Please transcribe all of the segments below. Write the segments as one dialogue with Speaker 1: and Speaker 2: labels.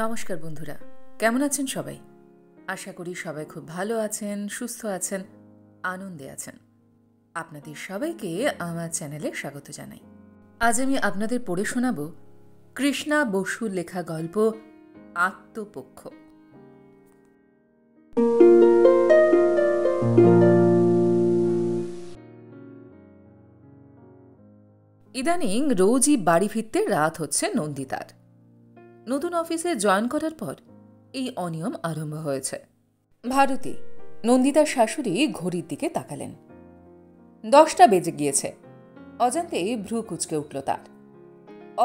Speaker 1: নমস্কার বন্ধুরা, কেমন আছেন সবাই? আশা করি সবাই খুব ভালো আছেন, সুস্থ আছেন, আনন্দে আছেন। আপনাদের সবাইকে আমার চ্যানেলে স্বাগত জানাই। আজ আমি আপনাদের পড়ে শোনাব কৃষ্ণা বসুর লেখা গল্প আত্মপক্ষ। ইদানিং রোজই বাড়ি ফিরতে রাত হচ্ছে নন্দিতার। নতুন অফিসে জয়েন করার পর এই অনিয়ম আরম্ভ হয়েছে। ভারতী, নন্দিতার শাশুড়ি ঘড়ির দিকে তাকালেন। 10টা বেজে গিয়েছে। অজান্তেই ভ্রু কুঁচকে উঠল তার।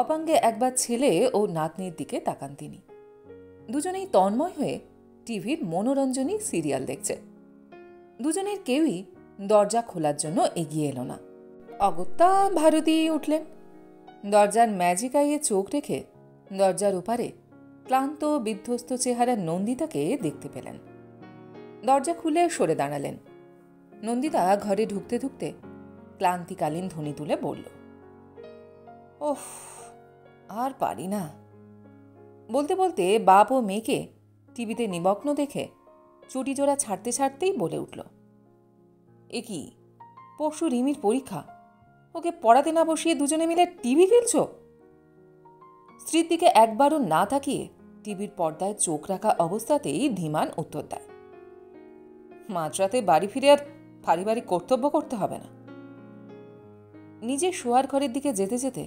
Speaker 1: অপাঙ্গে একবার ছেলে ও নাতনির দিকে তাকান তিনি। দুজনেই তন্ময় হয়ে টিভির মনোরঞ্জনী সিরিয়াল দেখছে। দুজনের কেউই দরজা খোলার জন্য এগিয়ে এলো না। অগত্যা ভারতী উঠলেন। দরজার ম্যাজিক আইয়ে চোখ রেখে দরজার ওপারে ক্লান্ত বিধ্বস্ত চেহারা নন্দিতাকে দেখতে পেলেন। দরজা খুলে সরে দাঁড়ালেন। নন্দিতা ঘরে ঢুকতে ঢুকতে ক্লান্তিকালীন ধ্বনি তুলে বলল, ওহ, আর পারি না। বলতে বলতে বাপ ও মেয়েকে টিভিতে নিমগ্ন দেখে চটি জোড়া ছাড়তে ছাড়তেই বলে উঠল, এ কি, পরশু রিমির পরীক্ষা, ওকে পড়াতে না বসিয়ে দুজনে মিলে টিভি খেলছ? স্ত্রীর দিকে একবারও না তাকিয়ে টিভির পর্দায় চোখ রাখা অবস্থাতেই ধীমান উত্তর দেয়, মাঝরাতে বাড়ি ফিরে আর পারিবারিক কর্তব্য করতে হবে না। নিজের শোয়ার ঘরের দিকে যেতে যেতে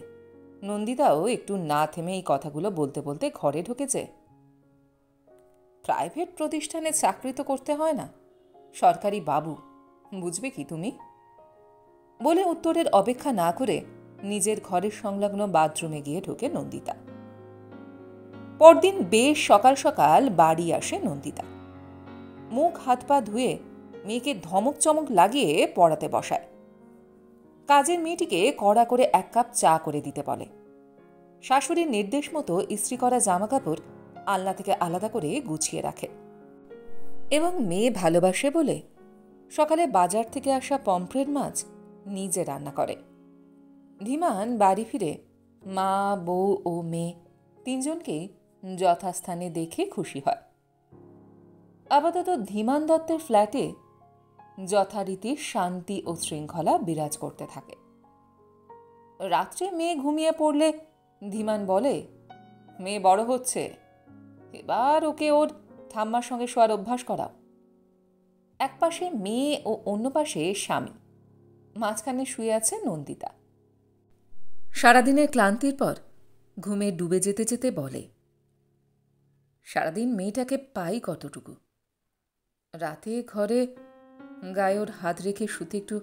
Speaker 1: নন্দিতাও একটু না থেমে এই কথাগুলো বলতে বলতে ঘরে ঢুকেছে। প্রাইভেট প্রতিষ্ঠানে চাকরি তো করতে হয় না, সরকারি বাবু, বুঝবে কি তুমি? বলে উত্তরের অপেক্ষা না করে নিজের ঘরের সংলগ্ন বাথরুমে গিয়ে ঢোকে নন্দিতা। পরদিন বেশ সকাল সকাল বাড়ি আসে নন্দিতা। মুখ হাত পা ধুয়ে মেয়েকে ধমক চমক লাগিয়ে পড়াতে বসায়। কাজের মেয়েটিকে কড়া করে 1 কাপ চা করে দিতে বলে। শাশুড়ির নির্দেশ মতো ইস্ত্রি করা জামাকাপড় আলনা থেকে আলাদা করে গুছিয়ে রাখে এবং মেয়ে ভালোবাসে বলে সকালে বাজার থেকে আসা পমফ্রেট মাছ নিজে রান্না করে। ধীমান বাড়ি ফিরে মা, বউ ও মেয়ে তিনজনকেই যথাস্থানে দেখে খুশি হয়। আপাতত ধীমান দত্তের ফ্ল্যাটে যথারীতি শান্তি ও শৃঙ্খলা বিরাজ করতে থাকে। রাত্রে মেয়ে ঘুমিয়ে পড়লে ধীমান বলে, মেয়ে বড় হচ্ছে, এবার ওকে ওর ঠাম্মার সঙ্গে শোয়ার অভ্যাস করা। এক পাশে মেয়ে ও অন্য পাশে স্বামী, মাঝখানে শুয়ে আছে নন্দিতা। সারাদিনের ক্লান্তির পর ঘুমে ডুবে যেতে যেতে বলে, সারাদিন মেয়েটাকে পাই কতটুকু। রাতে ঘরে গায়ে ওর হাত রেখে শুতে একটু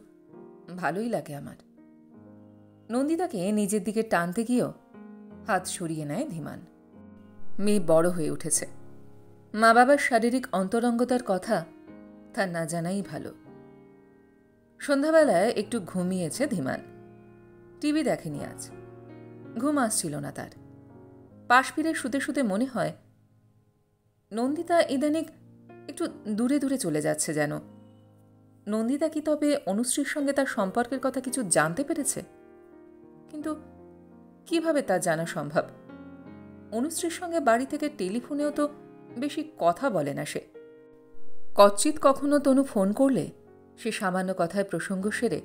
Speaker 1: ভালোই লাগে আমার। নন্দিতাকে নিজের দিকে টানতে গিয়েও হাত সরিয়ে নেয় ধীমান। মেয়ে বড় হয়ে উঠেছে। মা বাবার শারীরিক অন্তরঙ্গতার কথা তার না জানাই ভালো। সন্ধ্যাবেলায় একটু ঘুমিয়েছে ধীমান। টিভি দেখেনি আজ। ঘুম আসছিল না তার। পাশ ফিরে শুতে শুতে মনে হয় নন্দিতা ইদানিক একটু দূরে দূরে চলে যাচ্ছে যেন। নন্দিতা কি তবে অনুশ্রীর সঙ্গে তার সম্পর্কের কথা কিছু জানতে পেরেছে? কিন্তু কিভাবে তা জানা সম্ভব? অনুশ্রীর সঙ্গে বাড়ি থেকে টেলিফোনেও তো বেশি কথা বলে না সে। কচ্চিৎ কখনো তনু ফোন করলে সে সামান্য কথায় প্রসঙ্গ সেরে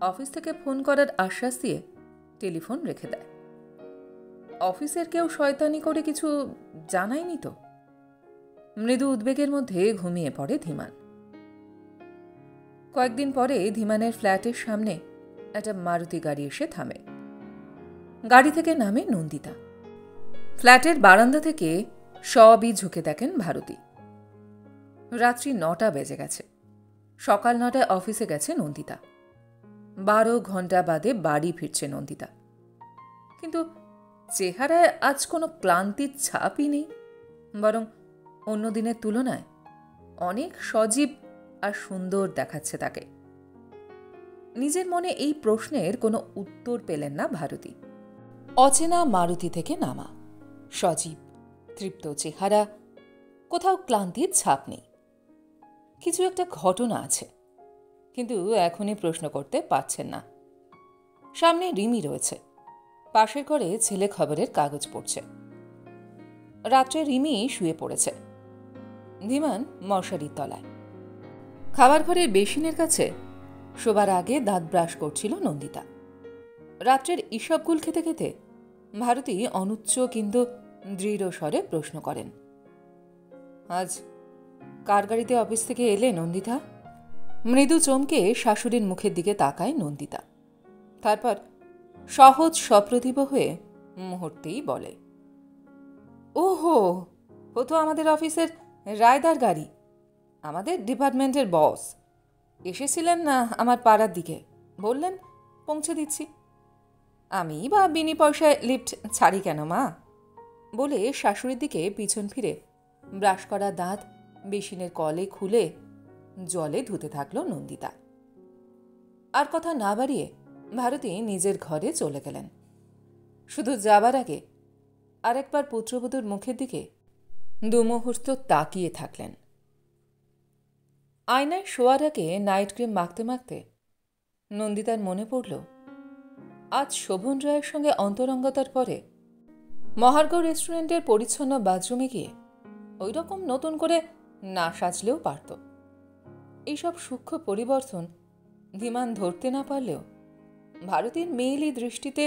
Speaker 1: অফিস থেকে ফোন করার আশ্বাস দিয়ে টেলিফোন রেখে দেয়। অফিসের কেউ শয়তানি করে কিছু জানায়নি তো? মৃদু উদ্বেগের মধ্যে ঘুমিয়ে পড়ে ধীমান। কয়েকদিন পরে ধীমানের ফ্ল্যাটের সামনে একটা মারুতি গাড়ি এসে থামে। গাড়ি থেকে নামে নন্দিতা। ফ্ল্যাটের বারান্দা থেকে সবই ঝুঁকে দেখেন ভারতী। রাত্রি 9টা বেজে গেছে। সকাল 9টায় অফিসে গেছে নন্দিতা। 12 ঘন্টা বাদে বাড়ি ফিরছে নন্দিতা। কিন্তু চেহারায় আজ কোনো ক্লান্তির ছাপই নেই, বরং অন্য দিনের তুলনায় অনেক সজীব আর সুন্দর দেখাচ্ছে তাকে। নিজের মনে এই প্রশ্নের কোনো উত্তর পেলেন না ভারতী। অচেনা মারুতি থেকে নামা, সজীব, তৃপ্ত চেহারা, কোথাও ক্লান্তির ছাপ নেই। কিছু একটা ঘটনা আছে, কিন্তু এখনই প্রশ্ন করতে পারছেন না। সামনে রিমি রয়েছে, পাশের ঘরে ছেলে খবরের কাগজ পড়ছে। রাত্রে রিমি শুয়ে পড়েছে, ধীমান মশারির তলায়। খাবার ঘরের বেসিনের কাছে শোবার আগে দাঁত ব্রাশ করছিল নন্দিতা। রাত্রের ইসবগুল খেতে খেতে ভারতী অনুচ্চ কিন্তু দৃঢ় স্বরে প্রশ্ন করেন, আজ কার গাড়িতে অফিস থেকে এলে নন্দিতা? মৃদু চমকে শাশুড়ির মুখের দিকে তাকায় নন্দিতা। তারপর সহজ সপ্রতিভ হয়ে মুহূর্তেই বলে, ওহো, ও তো আমাদের অফিসের রায়দার গাড়ি। আমাদের ডিপার্টমেন্টের বস এসেছিলেন না আমার পাড়ার দিকে, বললেন পৌঁছে দিচ্ছি। আমি বা বিনি পয়সায় লিফট ছাড়ি কেন মা? বলে শাশুড়ির দিকে পিছন ফিরে ব্রাশ করা দাঁত বেসিনের কলে খুলে জলে ধুতে থাকলো নন্দিতা। আর কথা না বাড়িয়ে ভারতী নিজের ঘরে চলে গেলেন। শুধু যাবার আগে আরেকবার পুত্রবধূর মুখের দিকে দুমুহূর্ত তাকিয়ে থাকলেন। আয়নায় শোয়ার আগে নাইট ক্রিম মাখতে মাখতে নন্দিতার মনে পড়ল, আজ শোভন রায়ের সঙ্গে অন্তরঙ্গতার পরে মহার্ঘ রেস্টুরেন্টের পরিচ্ছন্ন বাথরুমে গিয়ে ওই রকম নতুন করে না সাজলেও পারত। এইসব সূক্ষ্ম পরিবর্তন ধীমান ধরতে না পারলেও ভারতীর মেয়েলি দৃষ্টিতে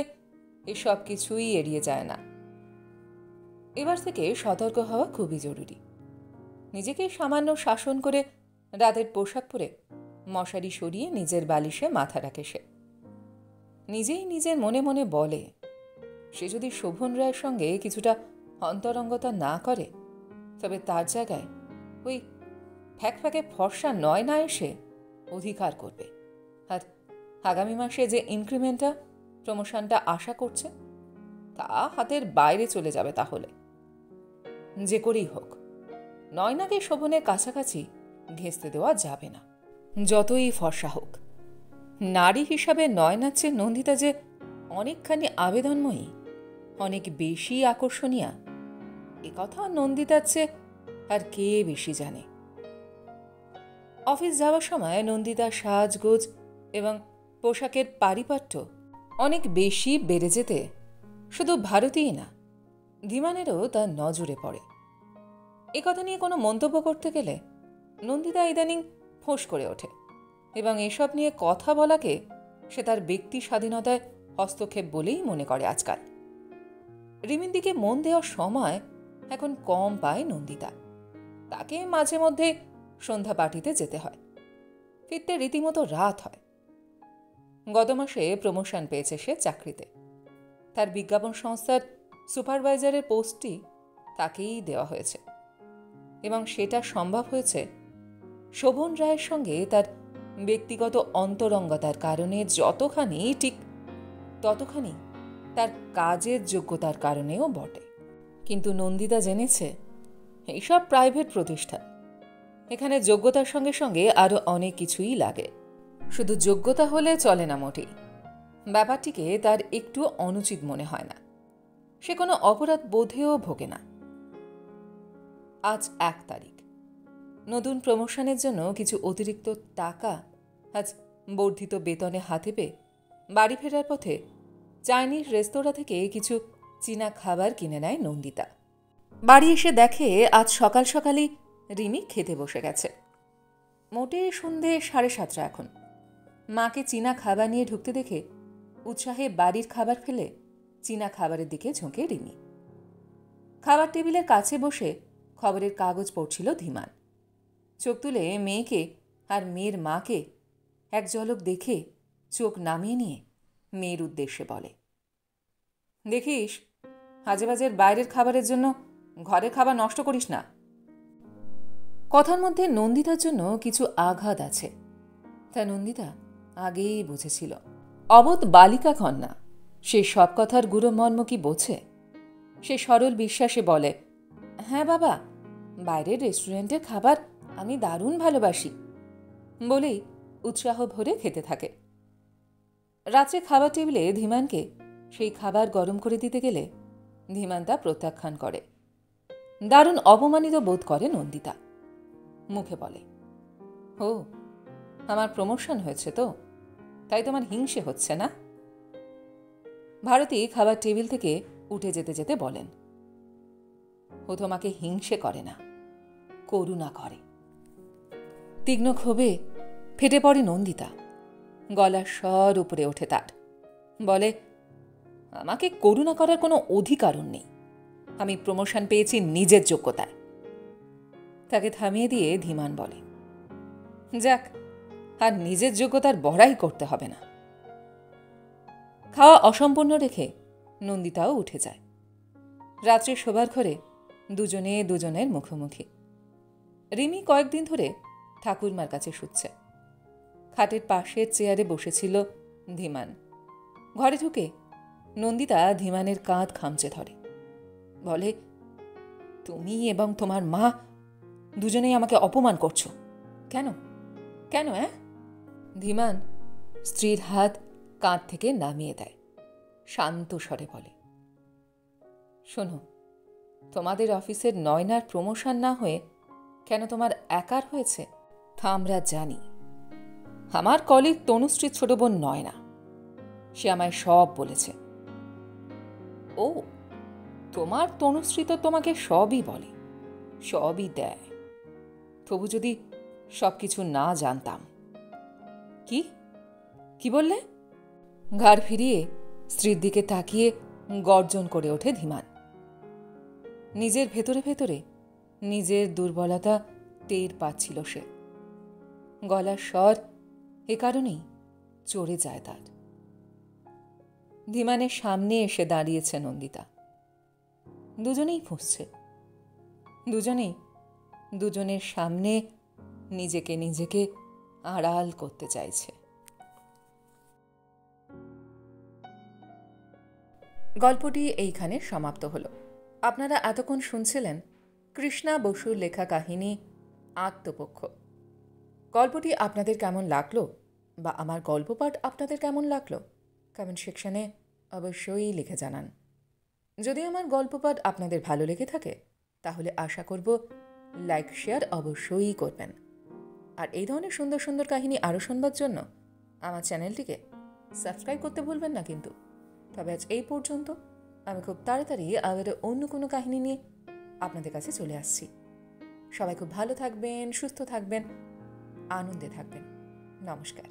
Speaker 1: এসব কিছুই এড়িয়ে যায় না। এবার থেকে সতর্ক হওয়া খুবই জরুরি। নিজেকে সামান্য শাসন করে রাতের পোশাক পরে মশারি সরিয়ে নিজের বালিশে মাথা রাখে সে। নিজেই নিজের মনে মনে বলে, সে যদি শোভন রায়ের সঙ্গে কিছুটা অন্তরঙ্গতা না করে তবে তার জায়গায় ওই ফ্যাকে ফর্সা নয় না এসে অধিকার করবে। আর আগামী মাসে যে ইনক্রিমেন্টটা, প্রমোশনটা আশা করছে, তা হাতের বাইরে চলে যাবে। তাহলে যে করেই হোক নয়নাকে শোভনের কাছাকাছি ঘেঁষতে দেওয়া যাবে না, যতই ফর্সা হোক। নারী হিসাবে নয়নার চেয়ে নন্দিতা যে অনেকখানি আবেদনময়ী, অনেক বেশি আকর্ষণীয়া, একথা নন্দিতার চেয়ে আর কে বেশি জানে। অফিস যাওয়ার সময় নন্দিতার সাজগোজ এবং পোশাকের পারিপাট্য অনেক বেশি বেড়ে যেতে শুধু ভারতীই না, ধীমানেরও তার নজরে পড়ে। একথা নিয়ে কোনো মন্তব্য করতে গেলে নন্দিতা ইদানিং ফোঁস করে ওঠে এবং এসব নিয়ে কথা বলাকে সে তার ব্যক্তি স্বাধীনতায় হস্তক্ষেপ বলেই মনে করে আজকাল। রিমির দিকে মন দেওয়ার সময় এখন কম পায় নন্দিতা। তাকে মাঝে মধ্যে সন্ধ্যা পার্টিতে যেতে হয়, ফিরতে রীতিমতো রাত হয়। গত মাসে প্রমোশন পেয়েছে সে চাকরিতে। তার বিজ্ঞাপন সংস্থার সুপারভাইজারের পোস্টটি তাকেই দেওয়া হয়েছে এবং সেটা সম্ভব হয়েছে শোভন রায়ের সঙ্গে তার ব্যক্তিগত অন্তরঙ্গতার কারণে যতখানি, ঠিক ততখানি তার কাজের যোগ্যতার কারণেও বটে। কিন্তু নন্দিতা জেনেছে এইসব প্রাইভেট প্রতিষ্ঠান, এখানে যোগ্যতার সঙ্গে সঙ্গে আরও অনেক কিছুই লাগে। শুধু যোগ্যতা হলে চলে না মোটেই। ব্যাপারটিকে তার একটু অনুচিত মনে হয় না। সে কোনো অপরাধ বোধেও ভোগে না। আজ 1 তারিখ। নতুন প্রমোশনের জন্য কিছু অতিরিক্ত টাকা আজ বর্ধিত বেতনে হাতে পেয়ে বাড়ি ফেরার পথে চাইনিজ রেস্তোরাঁ থেকে কিছু চীনা খাবার কিনে নেয় নন্দিতা। বাড়ি এসে দেখে আজ সকাল সকালই রিমি খেতে বসে গেছে। মোটে সন্ধে 7:30 এখন। মাকে চীনা খাবার নিয়ে ঢুকতে দেখে উৎসাহে বাড়ির খাবার ফেলে চীনা খাবারের দিকে ঝোঁকে রিমি। খাবার টেবিলের কাছে বসে খবরের কাগজ পড়ছিল ধীমান। চোখ তুলে মেয়েকে আর মেয়ের মাকে এক ঝলক দেখে চোখ নামিয়ে নিয়ে মেয়ের উদ্দেশ্যে বলে, দেখিস আজেবাজের বাইরের খাবারের জন্য ঘরের খাবার নষ্ট করিস না। কথার মধ্যে নন্দিতার জন্য কিছু আঘাত আছে, তা নন্দিতা আগেই বুঝেছিল। অবোধ বালিকা কন্যা, সে সব কথার গুরু মর্ম কি বোঝে? সে সরল বিশ্বাসে বলে, হ্যাঁ বাবা, বাইরের রেস্টুরেন্টের খাবার আমি দারুণ ভালোবাসি, বলেই উৎসাহ ভরে খেতে থাকে। রাত্রে খাবার টেবিলে ধীমানকে সেই খাবার গরম করে দিতে গেলে ধীমান তা প্রত্যাখ্যান করে। দারুণ অপমানিত বোধ করে নন্দিতা। মুখে বলে, ও, আমার প্রমোশন হয়েছে তো, তাই তোমার হিংসে হচ্ছে না? ভারতী খাবার টেবিল থেকে উঠে যেতে যেতে বলেন, ও তোমাকে হিংসে করে না, করুণা করে। তীক্ষ্ণ ক্ষোভে ফেটে পড়ে নন্দিতা। গলার স্বর উপরে ওঠে তার। বলে, আমাকে করুণা করার কোনো অধিকারও নেই। আমি প্রমোশন পেয়েছি নিজের যোগ্যতায়। তাকে থামিয়ে দিয়ে ধীমান বলে, যাক, আর নিজের যোগ্যতার বড়াই করতে হবে না। খাওয়া অসম্পূর্ণ রেখে নন্দিতাও উঠে যায়। রাত্রে শোবার ঘরে দুজনে দুজনের মুখোমুখি। রিমি কয়েকদিন ধরে ঠাকুরমার কাছে শুচ্ছে। খাটের পাশের চেয়ারে বসেছিল ধীমান। ঘরে ঢুকে নন্দিতা ধীমানের কাঁধ খামচে ধরে। বলে, তুমি এবং তোমার মা দুজনেই আমাকে অপমান করছো। কেন কেন? ধীমান স্ত্রীর হাত কাঁধ থেকে নামিয়ে দেয়। শান্ত স্বরে বলে, শোনো, তোমাদের অফিসের নয়নার প্রমোশন না হয়ে কেন তোমার একার হয়েছে তা আমরা জানি। আমার কলিগ তনুশ্রীর ছোট বোন নয়না, সে আমায় সব বলেছে। ও, তোমার তনুশ্রী তো তোমাকে সবই বলে, সবই দেয়। তবু যদি সবকিছু না জানতাম। কি কি বললে? ঘাড় ফিরিয়ে স্ত্রীর দিকে তাকিয়ে গর্জন করে ওঠে ধীমান। নিজের ভেতরে ভেতরে নিজের দুর্বলতা টের পাচ্ছিল সে। গলার স্বর এ কারণেই চড়ে যায় তার। ধীমানের সামনে এসে দাঁড়িয়েছে নন্দিতা। দুজনেই ফুঁসছে। দুজনেই দুজনের সামনে নিজেকে নিজেকে আড়াল করতে চাইছে। গল্পটি এইখানে সমাপ্ত হল। আপনারা এতক্ষণ শুনছিলেন কৃষ্ণা বসুর লেখা কাহিনী আত্মপক্ষ। গল্পটি আপনাদের কেমন লাগলো বা আমার গল্পপাঠ আপনাদের কেমন লাগলো কমেন্ট সেকশনে অবশ্যই লিখে জানান। যদি আমার গল্পপাঠ আপনাদের ভালো লেগে থাকে তাহলে আশা করব লাইক শেয়ার অবশ্যই করবেন। আর এই ধরনের সুন্দর সুন্দর কাহিনী আরও শুনবার জন্য আমার চ্যানেলটিকে সাবস্ক্রাইব করতে ভুলবেন না কিন্তু। তবে আজ এই পর্যন্ত। আমি খুব তাড়াতাড়ি আবার অন্য কোনো কাহিনী নিয়ে আপনাদের কাছে চলে আসছি। সবাই খুব ভালো থাকবেন, সুস্থ থাকবেন, আনন্দে থাকবেন। নমস্কার।